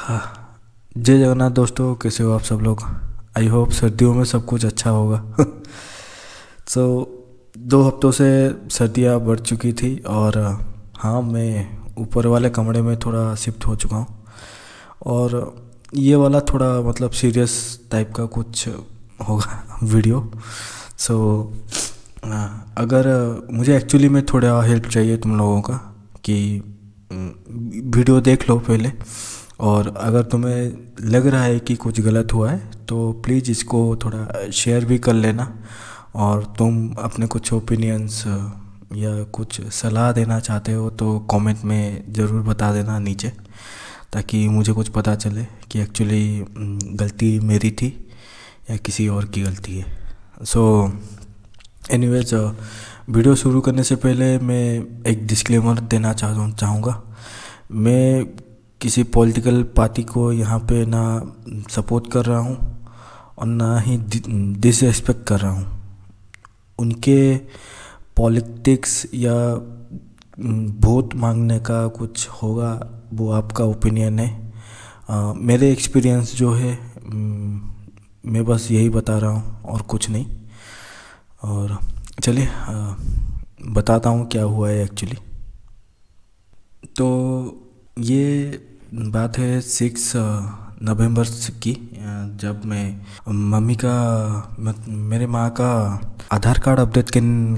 हाँ, जय जगन्नाथ दोस्तों, कैसे हो आप सब लोग। आई होप सर्दियों में सब कुछ अच्छा होगा। सो 2 हफ्तों से सर्दियाँ बढ़ चुकी थी और हाँ, मैं ऊपर वाले कमरे में थोड़ा शिफ्ट हो चुका हूँ। और ये वाला थोड़ा मतलब सीरियस टाइप का कुछ होगा वीडियो। सो अगर मुझे एक्चुअली में थोड़ा हेल्प चाहिए तुम लोगों का कि वीडियो देख लो पहले, और अगर तुम्हें लग रहा है कि कुछ गलत हुआ है तो प्लीज़ इसको थोड़ा शेयर भी कर लेना। और तुम अपने कुछ ओपिनियंस या कुछ सलाह देना चाहते हो तो कमेंट में ज़रूर बता देना नीचे, ताकि मुझे कुछ पता चले कि एक्चुअली गलती मेरी थी या किसी और की गलती है। सो एनीवेज, वीडियो शुरू करने से पहले मैं एक डिस्क्लेमर देना चाहूँगा। मैं किसी पॉलिटिकल पार्टी को यहाँ पे ना सपोर्ट कर रहा हूँ और ना ही डिसरेस्पेक्ट कर रहा हूँ। उनके पॉलिटिक्स या वोट मांगने का कुछ होगा वो आपका ओपिनियन है। मेरे एक्सपीरियंस जो है, मैं बस यही बता रहा हूँ और कुछ नहीं। और चलिए बताता हूँ क्या हुआ है एक्चुअली। तो ये बात है 6 नवंबर की, जब मैं मेरे माँ का आधार कार्ड अपडेट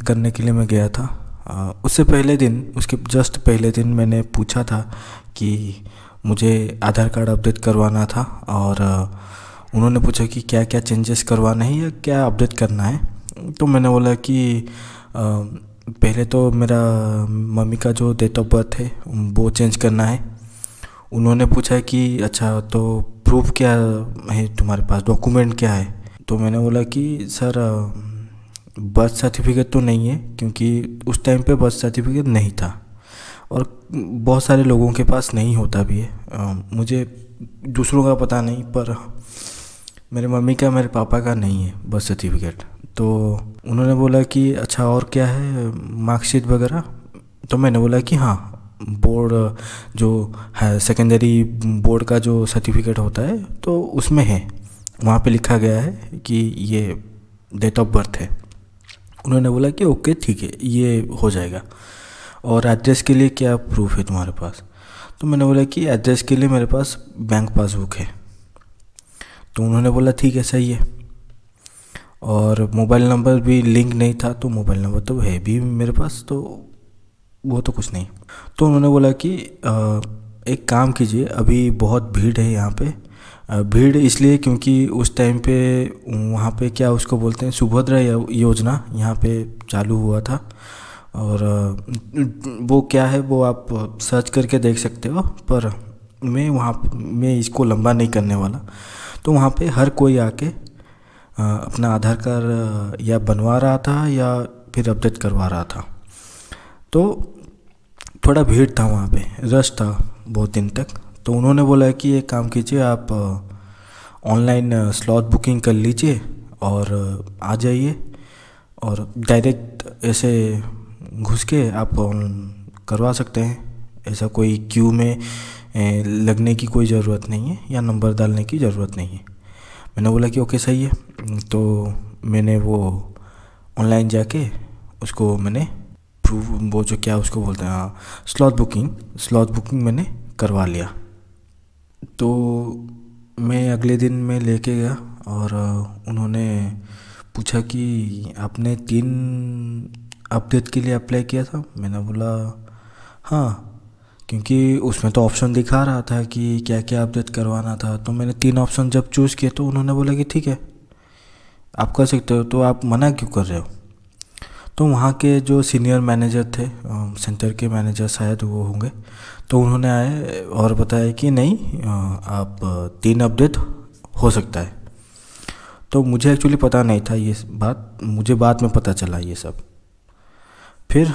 करने के लिए मैं गया था। उसके जस्ट पहले दिन मैंने पूछा था कि मुझे आधार कार्ड अपडेट करवाना था, और उन्होंने पूछा कि क्या क्या चेंजेस करवाना है या क्या अपडेट करना है। तो मैंने बोला कि पहले तो मेरा मम्मी का जो डेट ऑफ बर्थ है वो चेंज करना है। उन्होंने पूछा कि अच्छा, तो प्रूफ क्या है तुम्हारे पास, डॉक्यूमेंट क्या है। तो मैंने बोला कि सर, बर्थ सर्टिफिकेट तो नहीं है, क्योंकि उस टाइम पे बर्थ सर्टिफिकेट नहीं था और बहुत सारे लोगों के पास नहीं होता भी है। मुझे दूसरों का पता नहीं, पर मेरे मम्मी का, मेरे पापा का नहीं है बर्थ सर्टिफिकेट। तो उन्होंने बोला कि अच्छा, और क्या है, मार्कशीट वगैरह। तो मैंने बोला कि हाँ, बोर्ड जो है, सेकेंडरी बोर्ड का जो सर्टिफिकेट होता है तो उसमें है, वहाँ पे लिखा गया है कि ये डेट ऑफ बर्थ है। उन्होंने बोला कि ओके ठीक है, ये हो जाएगा। और एड्रेस के लिए क्या प्रूफ है तुम्हारे पास। तो मैंने बोला कि एड्रेस के लिए मेरे पास बैंक पासबुक है। तो उन्होंने बोला ठीक है, सही है। और मोबाइल नंबर भी लिंक नहीं था, तो मोबाइल नंबर तो है भी मेरे पास, तो वो तो कुछ नहीं। तो उन्होंने बोला कि एक काम कीजिए, अभी बहुत भीड़ है यहाँ पे। भीड़ इसलिए क्योंकि उस टाइम पे वहाँ पे क्या उसको बोलते हैं, सुभद्रा योजना यहाँ पे चालू हुआ था। और वो क्या है वो आप सर्च करके देख सकते हो, पर मैं इसको लंबा नहीं करने वाला। तो वहाँ पे हर कोई आके अपना आधार कार्ड या बनवा रहा था या फिर अपडेट करवा रहा था। तो थोड़ा भीड़ था वहाँ पे, रश था बहुत दिन तक। तो उन्होंने बोला कि एक काम कीजिए, आप ऑनलाइन स्लॉट बुकिंग कर लीजिए और आ जाइए, और डायरेक्ट ऐसे घुस के आप करवा सकते हैं। ऐसा कोई क्यू में लगने की कोई ज़रूरत नहीं है या नंबर डालने की ज़रूरत नहीं है। मैंने बोला कि ओके सही है। तो मैंने वो ऑनलाइन जाके उसको मैंने वो जो क्या उसको बोलते हैं, हाँ, स्लॉट बुकिंग मैंने करवा लिया। तो मैं अगले दिन में लेके गया और उन्होंने पूछा कि आपने 3 अपडेट के लिए अप्लाई किया था। मैंने बोला हाँ, क्योंकि उसमें तो ऑप्शन दिखा रहा था कि क्या क्या अपडेट करवाना था। तो मैंने 3 ऑप्शन जब चूज़ किए तो उन्होंने बोला कि ठीक है, आप कर सकते हो, तो आप मना क्यों कर रहे हो। तो वहाँ के जो सीनियर मैनेजर थे, सेंटर के मैनेजर शायद वो होंगे, तो उन्होंने आए और बताया कि नहीं, आप 3 अपडेट हो सकता है। तो मुझे एक्चुअली पता नहीं था ये बात, मुझे बाद में पता चला ये सब। फिर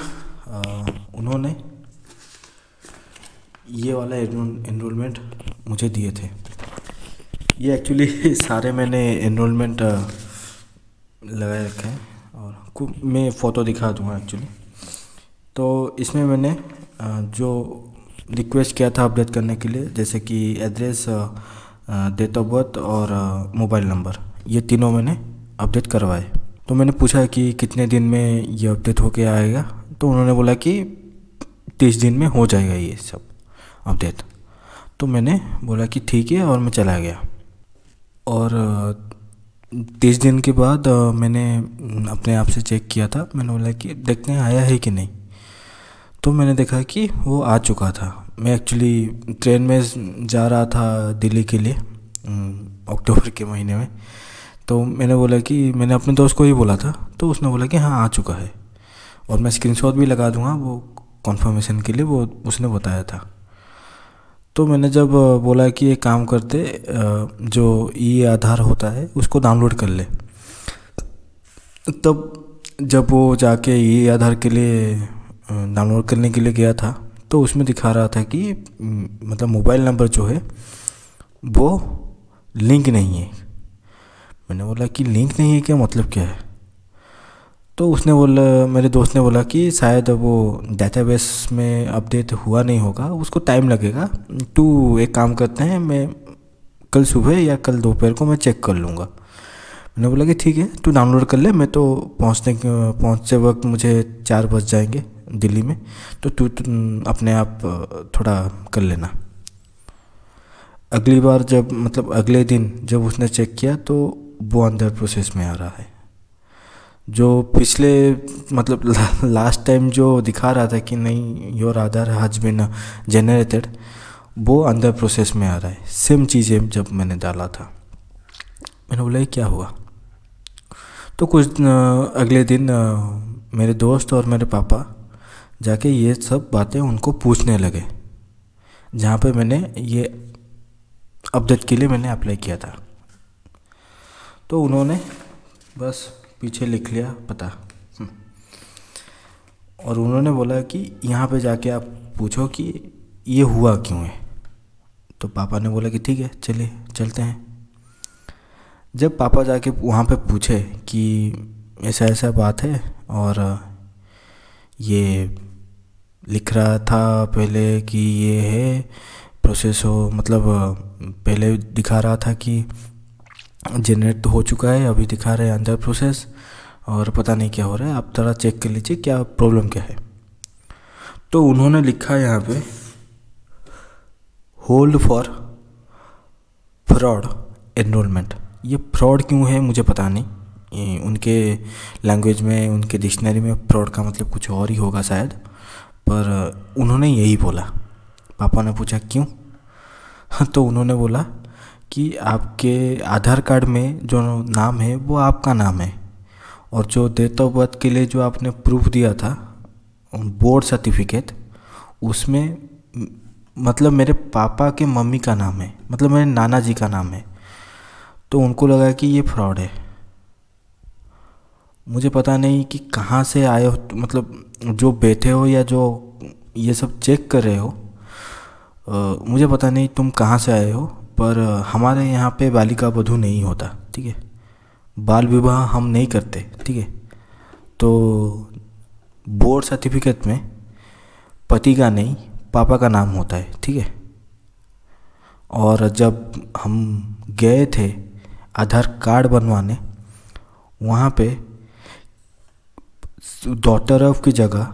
उन्होंने ये वाला एनरोलमेंट मुझे दिए थे। ये एक्चुअली सारे मैंने एनरोलमेंट लगाए रखे हैं, और मैं फ़ोटो दिखा दूँगा एक्चुअली। तो इसमें मैंने जो रिक्वेस्ट किया था अपडेट करने के लिए, जैसे कि एड्रेस, डेट ऑफ बर्थ और मोबाइल नंबर, ये तीनों मैंने अपडेट करवाए। तो मैंने पूछा कि कितने दिन में ये अपडेट होके आएगा, तो उन्होंने बोला कि 30 दिन में हो जाएगा ये सब अपडेट। तो मैंने बोला कि ठीक है, और मैं चला गया। और 30 दिन के बाद मैंने अपने आप से चेक किया था। मैंने बोला कि देखते हैं आया है कि नहीं। तो मैंने देखा कि वो आ चुका था। मैं एक्चुअली ट्रेन में जा रहा था दिल्ली के लिए अक्टूबर के महीने में। तो मैंने बोला कि मैंने अपने दोस्त को ही बोला था, तो उसने बोला कि हाँ आ चुका है, और मैं स्क्रीनशॉट भी लगा दूंगा वो कॉन्फर्मेशन के लिए, वो उसने बताया था। तो मैंने जब बोला कि एक काम करते, जो ई आधार होता है उसको डाउनलोड कर ले, तब जब वो जाके ई आधार के लिए डाउनलोड करने के लिए गया था, तो उसमें दिखा रहा था कि मतलब मोबाइल नंबर जो है वो लिंक नहीं है। मैंने बोला कि लिंक नहीं है, क्या मतलब क्या है? तो उसने बोला, मेरे दोस्त ने बोला कि शायद वो डेटाबेस में अपडेट हुआ नहीं होगा, उसको टाइम लगेगा। तू एक काम करते हैं, मैं कल सुबह या कल दोपहर को मैं चेक कर लूँगा। मैंने बोला कि ठीक है, तू डाउनलोड कर ले, मैं तो पहुँचते वक्त मुझे 4 बज जाएंगे दिल्ली में, तो तू अपने आप थोड़ा कर लेना। अगली बार जब मतलब अगले दिन जब उसने चेक किया, तो वो अंडर प्रोसेस में आ रहा है। जो पिछले मतलब लास्ट टाइम जो दिखा रहा था कि नहीं your Aadhaar has been generated, वो अंडर प्रोसेस में आ रहा है। सेम चीज़ें जब मैंने डाला था। मैंने बोला ये क्या हुआ? तो कुछ अगले दिन मेरे दोस्त और मेरे पापा जाके ये सब बातें उनको पूछने लगे, जहाँ पे मैंने ये अपडेट के लिए मैंने अप्लाई किया था। तो उन्होंने बस पीछे लिख लिया पता, और उन्होंने बोला कि यहाँ पे जाके आप पूछो कि ये हुआ क्यों है। तो पापा ने बोला कि ठीक है चलिए चलते हैं। जब पापा जाके वहाँ पे पूछे कि ऐसा ऐसा बात है, और ये लिख रहा था पहले कि ये है प्रोसेस हो, मतलब पहले दिखा रहा था कि जनरेट तो हो चुका है, अभी दिखा रहे हैं अंडर प्रोसेस, और पता नहीं क्या हो रहा है, आप थोड़ा चेक कर लीजिए क्या प्रॉब्लम क्या है। तो उन्होंने लिखा यहाँ पे होल्ड फॉर फ्रॉड एनरोलमेंट। ये फ्रॉड क्यों है मुझे पता नहीं, उनके लैंग्वेज में, उनके डिक्शनरी में फ्रॉड का मतलब कुछ और ही होगा शायद, पर उन्होंने यही बोला। पापा ने पूछा क्यों? तो उन्होंने बोला कि आपके आधार कार्ड में जो नाम है वो आपका नाम है, और जो डेट ऑफ बर्थ के लिए जो आपने प्रूफ दिया था बोर्ड सर्टिफिकेट, उसमें मतलब मेरे पापा के मम्मी का नाम है, मतलब मेरे नाना जी का नाम है। तो उनको लगा कि ये फ्रॉड है। मुझे पता नहीं कि कहाँ से आए हो, मतलब जो बैठे हो या जो ये सब चेक कर रहे हो, मुझे पता नहीं तुम कहाँ से आए हो, पर हमारे यहाँ पे बालिका वधू नहीं होता, ठीक है। बाल विवाह हम नहीं करते, ठीक है। तो बोर्ड सर्टिफिकेट में पति का नहीं पापा का नाम होता है, ठीक है। और जब हम गए थे आधार कार्ड बनवाने, वहाँ पे डॉटर ऑफ की जगह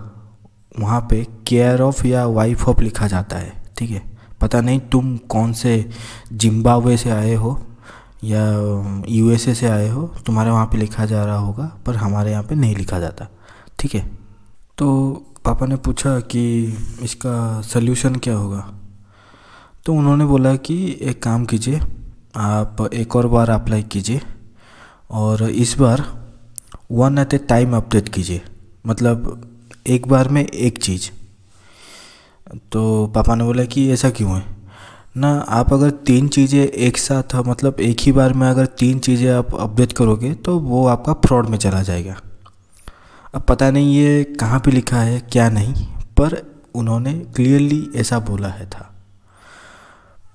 वहाँ पे केयर ऑफ या वाइफ ऑफ लिखा जाता है, ठीक है। पता नहीं तुम कौन से जिम्बाब्वे से आए हो या यूएसए से आए हो, तुम्हारे वहाँ पे लिखा जा रहा होगा, पर हमारे यहाँ पे नहीं लिखा जाता, ठीक है। तो पापा ने पूछा कि इसका सल्यूशन क्या होगा। तो उन्होंने बोला कि एक काम कीजिए, आप एक और बार अप्लाई कीजिए, और इस बार one at a time update कीजिए, मतलब एक बार में एक चीज़। तो पापा ने बोला कि ऐसा क्यों है ना, आप अगर 3 चीज़ें एक साथ, मतलब एक ही बार में अगर 3 चीज़ें आप अपडेट करोगे तो वो आपका फ्रॉड में चला जाएगा। अब पता नहीं ये कहाँ पे लिखा है क्या नहीं, पर उन्होंने क्लियरली ऐसा बोला है था।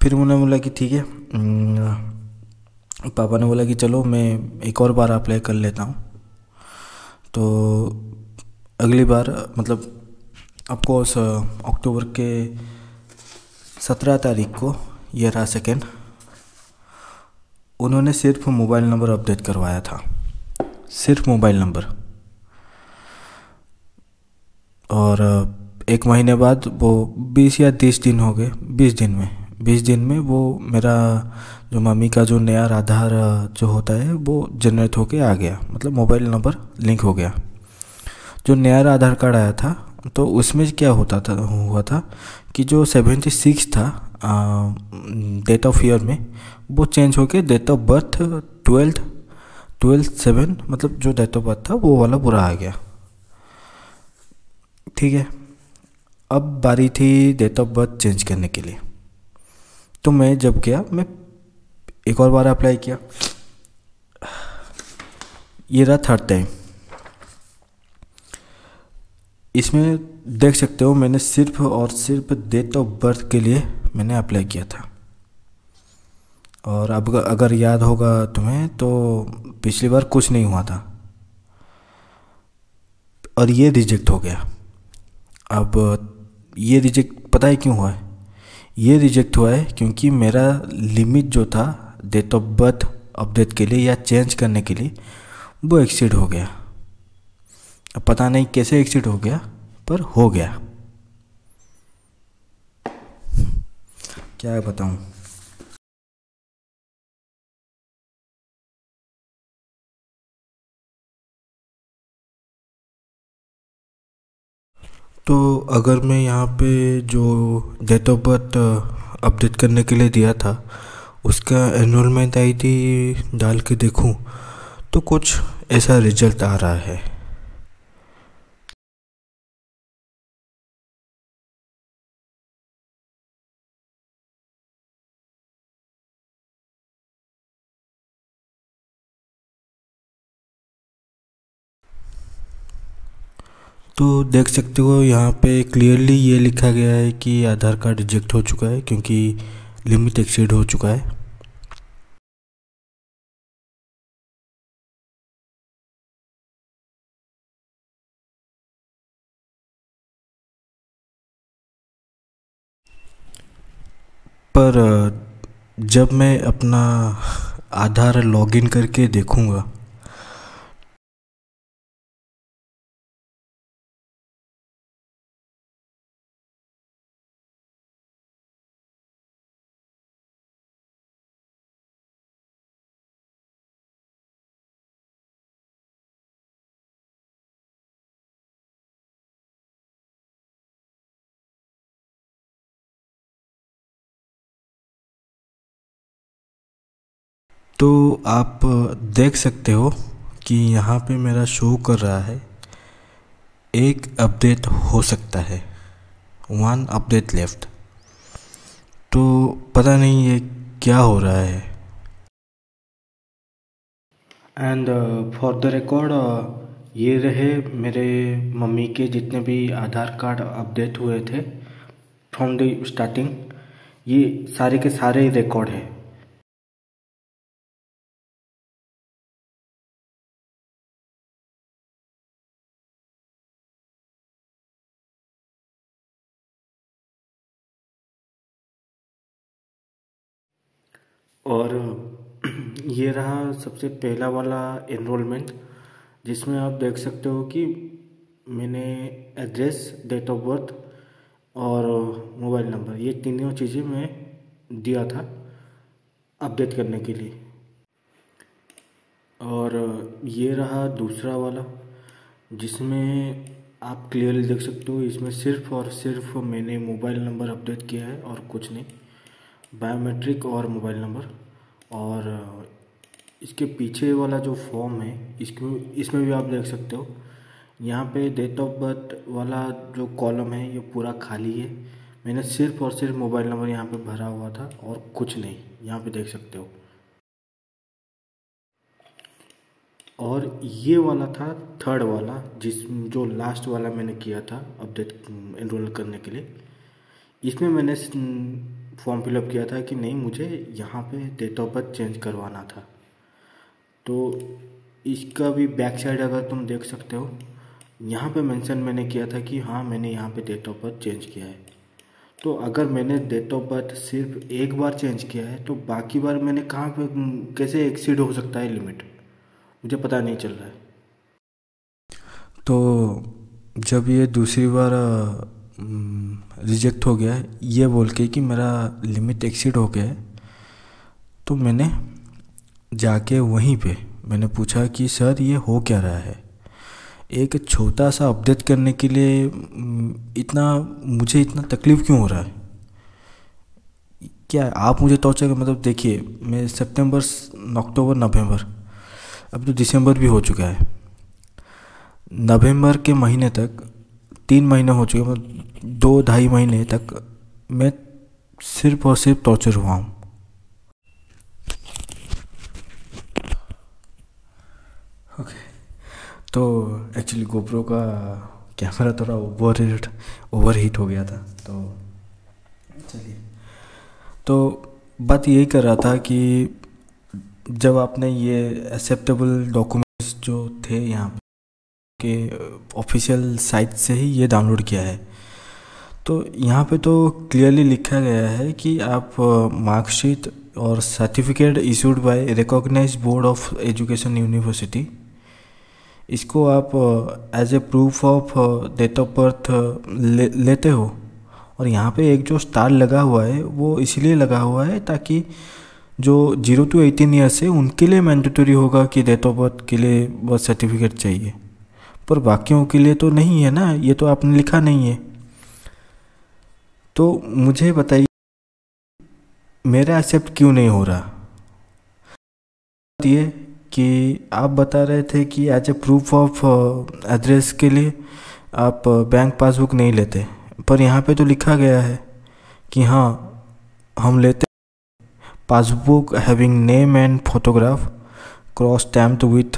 फिर उन्होंने बोला कि ठीक है, पापा ने बोला कि चलो मैं एक और बार अप्लाई कर लेता हूँ। तो अगली बार मतलब ऑफकोर्स अक्टूबर के 17 तारीख को, ये रहा सेकेंड, उन्होंने सिर्फ मोबाइल नंबर अपडेट करवाया था, सिर्फ मोबाइल नंबर। और 1 महीने बाद वो 20 या 30 दिन हो गए, 20 दिन में वो मेरा जो मम्मी का जो नया आधार जो होता है वो जनरेट होके आ गया, मतलब मोबाइल नंबर लिंक हो गया। जो नया आधार कार्ड आया था तो उसमें क्या हुआ था कि जो 76 था डेट ऑफ ईयर में, वो चेंज होके डेट ऑफ बर्थ 12/7, मतलब जो डेट ऑफ बर्थ था वो वाला पूरा आ गया। ठीक है, अब बारी थी डेट ऑफ बर्थ चेंज करने के लिए। तो मैं जब गया, मैं एक और बार अप्लाई किया, ये रहा थर्ड टाइम। इसमें देख सकते हो मैंने सिर्फ और सिर्फ डेट ऑफ बर्थ के लिए मैंने अप्लाई किया था। और अब अगर याद होगा तुम्हें तो पिछली बार कुछ नहीं हुआ था और ये रिजेक्ट हो गया। अब ये रिजेक्ट पता है क्यों हुआ है? ये रिजेक्ट हुआ है क्योंकि मेरा लिमिट जो था डेट ऑफ बर्थ अपडेट के लिए या चेंज करने के लिए वो एक्सीड हो गया। अब पता नहीं कैसे एक्सीड हो गया, पर हो गया। क्या बताऊं। तो अगर मैं यहाँ पे जो डेट ऑफ बर्थ अपडेट करने के लिए दिया था उसका एनरोलमेंट आईडी डाल के देखूं तो कुछ ऐसा रिजल्ट आ रहा है। तो देख सकते हो यहाँ पे क्लियरली ये लिखा गया है कि आधार कार्ड रिजेक्ट हो चुका है क्योंकि लिमिट एक्सीड हो चुका है। पर जब मैं अपना आधार लॉगिन करके देखूँगा तो आप देख सकते हो कि यहाँ पे मेरा शो कर रहा है एक अपडेट हो सकता है, 1 अपडेट लेफ्ट। तो पता नहीं ये क्या हो रहा है। एंड फॉर द रिकॉर्ड ये रहे मेरे मम्मी के जितने भी आधार कार्ड अपडेट हुए थे फ्रॉम द स्टार्टिंग, ये सारे के सारे रिकॉर्ड है। और ये रहा सबसे पहला वाला एनरोलमेंट, जिसमें आप देख सकते हो कि मैंने एड्रेस, डेट ऑफ बर्थ और मोबाइल नंबर, ये तीनों चीज़ें मैं दिया था अपडेट करने के लिए। और ये रहा दूसरा वाला, जिसमें आप क्लियरली देख सकते हो इसमें सिर्फ और सिर्फ मैंने मोबाइल नंबर अपडेट किया है और कुछ नहीं, बायोमेट्रिक और मोबाइल नंबर। और इसके पीछे वाला जो फॉर्म है इसको, इसमें भी आप देख सकते हो यहाँ पे डेट ऑफ बर्थ वाला जो कॉलम है ये पूरा खाली है। मैंने सिर्फ और सिर्फ मोबाइल नंबर यहाँ पे भरा हुआ था और कुछ नहीं, यहाँ पे देख सकते हो। और ये वाला था थर्ड वाला, जो लास्ट वाला मैंने किया था अपडेट एनरोल करने के लिए। इसमें मैंने फॉर्म फिलअप किया था कि नहीं, मुझे यहाँ पे डेट ऑफ बर्थ चेंज करवाना था। तो इसका भी बैक साइड अगर तुम देख सकते हो, यहाँ पे मेंशन मैंने किया था कि हाँ मैंने यहाँ पे डेट ऑफ बर्थ चेंज किया है। तो अगर मैंने डेट ऑफ बर्थ सिर्फ एक बार चेंज किया है तो बाकी बार मैंने कहाँ पे कैसे एक्सीड हो सकता है लिमिट, मुझे पता नहीं चल रहा है। तो जब ये दूसरी बार रिजेक्ट हो गया है ये बोल के कि मेरा लिमिट एक्सीड हो गया है, तो मैंने जाके वहीं पे मैंने पूछा कि सर ये हो क्या रहा है। एक छोटा सा अपडेट करने के लिए मुझे इतना तकलीफ़ क्यों हो रहा है? क्या आप मुझे टॉर्चर मतलब देखिए, मैं सितंबर, अक्टूबर, नवंबर, अब तो दिसंबर भी हो चुका है। नवंबर के महीने तक 3 महीने हो चुके, मतलब 2-2.5 महीने तक मैं सिर्फ और सिर्फ टॉर्चर हुआ हूँ। ओके, तो एक्चुअली गोप्रो का कैमरा थोड़ा ओवर हीट हो गया था, तो चलिए। तो बात यही कर रहा था कि जब आपने ये एक्सेप्टेबल डॉक्यूमेंट्स जो थे यहाँ के ऑफिशियल साइट से ही ये डाउनलोड किया है, तो यहाँ पे तो क्लियरली लिखा गया है कि आप मार्कशीट और certificate issued by recognised board of education university, इसको आप as a proof of date of birth लेते हो। और यहाँ पे एक जो स्टार लगा हुआ है वो इसलिए लगा हुआ है ताकि जो 0 to 18 ईयर्स है उनके लिए मैंडेटरी होगा कि डेट ऑफ बर्थ के लिए बर्थ सर्टिफिकेट चाहिए, पर बाकियों के लिए तो नहीं है ना, ये तो आपने लिखा नहीं है। तो मुझे बताइए मेरा एक्सेप्ट क्यों नहीं हो रहा? ये कि आप बता रहे थे कि as a proof of address के लिए आप बैंक पासबुक नहीं लेते, पर यहाँ पे तो लिखा गया है कि हाँ हम लेते passbook having name and photograph cross stamped with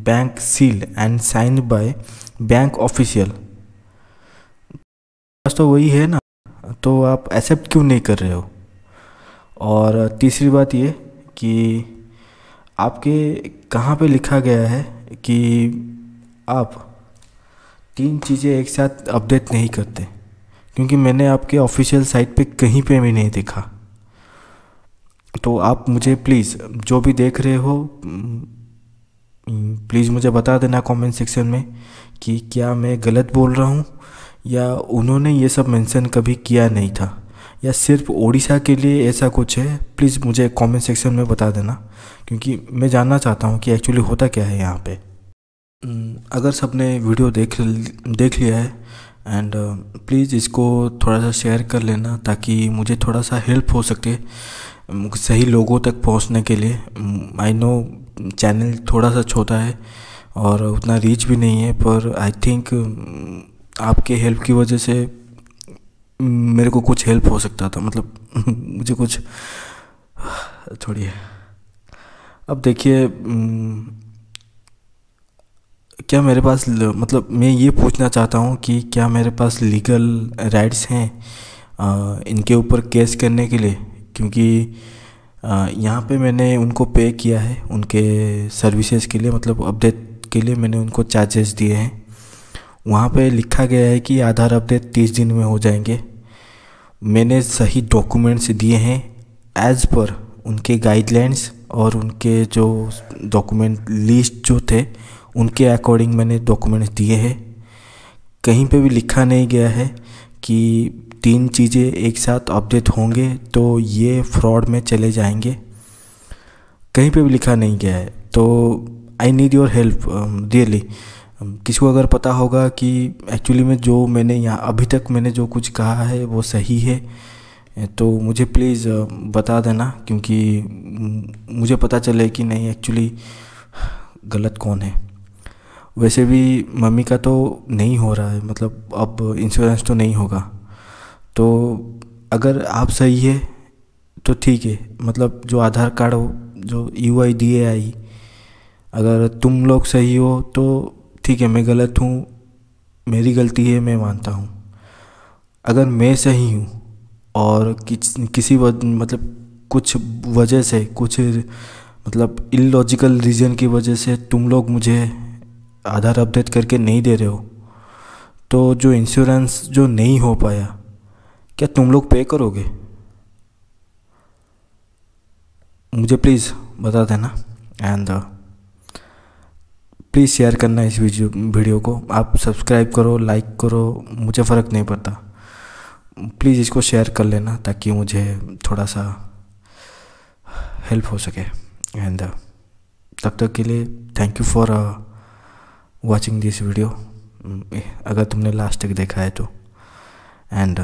bank seal and signed by bank official. बस तो वही है ना, तो आप एक्सेप्ट क्यों नहीं कर रहे हो? और तीसरी बात ये कि आपके कहाँ पे लिखा गया है कि आप 3 चीज़ें एक साथ अपडेट नहीं करते, क्योंकि मैंने आपके ऑफिशियल साइट पे कहीं पे भी नहीं देखा। तो आप मुझे प्लीज़ जो भी देख रहे हो प्लीज़ मुझे बता देना कमेंट सेक्शन में कि क्या मैं गलत बोल रहा हूँ या उन्होंने ये सब मेंशन कभी किया नहीं था, या सिर्फ ओडिशा के लिए ऐसा कुछ है। प्लीज़ मुझे कमेंट सेक्शन में बता देना, क्योंकि मैं जानना चाहता हूँ कि एक्चुअली होता क्या है यहाँ पे। अगर सबने वीडियो देख लिया है एंड प्लीज़ इसको थोड़ा सा शेयर कर लेना ताकि मुझे थोड़ा सा हेल्प हो सके सही लोगों तक पहुँचने के लिए। आई नो चैनल थोड़ा सा छोटा है और उतना रीच भी नहीं है, पर आई थिंक आपके हेल्प की वजह से मेरे को कुछ हेल्प हो सकता था, मतलब मुझे कुछ थोड़ी है। अब देखिए क्या मेरे पास मतलब मैं ये पूछना चाहता हूँ कि क्या मेरे पास लीगल राइट्स हैं इनके ऊपर केस करने के लिए, क्योंकि यहाँ पे मैंने उनको पे किया है उनके सर्विसेज के लिए, मतलब अपडेट के लिए मैंने उनको चार्जेस दिए हैं। वहाँ पे लिखा गया है कि आधार अपडेट 30 दिन में हो जाएंगे। मैंने सही डॉक्यूमेंट्स दिए हैं एज़ पर उनके गाइडलाइंस और उनके जो डॉक्यूमेंट लिस्ट जो थे उनके अकॉर्डिंग मैंने डॉक्यूमेंट्स दिए हैं। कहीं पे भी लिखा नहीं गया है कि 3 चीज़ें एक साथ अपडेट होंगे तो ये फ्रॉड में चले जाएंगे, कहीं पे भी लिखा नहीं गया है। तो I need your help really. किसी को अगर पता होगा कि एक्चुअली में जो मैंने यहाँ अभी तक मैंने जो कुछ कहा है वो सही है तो मुझे प्लीज़ बता देना, क्योंकि मुझे पता चले कि नहीं एक्चुअली गलत कौन है। वैसे भी मम्मी का तो नहीं हो रहा है, मतलब अब इंश्योरेंस तो नहीं होगा, तो अगर आप सही है तो ठीक है, मतलब जो आधार कार्ड हो जो UIDAI, अगर तुम लोग सही हो तो ठीक है, मैं गलत हूँ, मेरी गलती है, मैं मानता हूँ। अगर मैं सही हूँ और किसी मतलब कुछ वजह से कुछ मतलब इलॉजिकल रीज़न की वजह से तुम लोग मुझे आधार अपडेट करके नहीं दे रहे हो, तो जो इंश्योरेंस जो नहीं हो पाया, क्या तुम लोग पे करोगे? मुझे प्लीज़ बता देना। एंड प्लीज़ शेयर करना इस वीडियो को। आप सब्सक्राइब करो, लाइक करो, मुझे फ़र्क नहीं पड़ता। प्लीज़ इसको शेयर कर लेना ताकि मुझे थोड़ा सा हेल्प हो सके। एंड तब तक के लिए thank you for watching this video, अगर तुमने लास्ट तक देखा है तो। And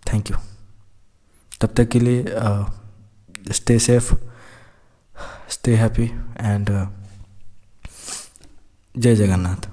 thank you. तब तक के लिए stay safe, stay happy and जय जगन्नाथ।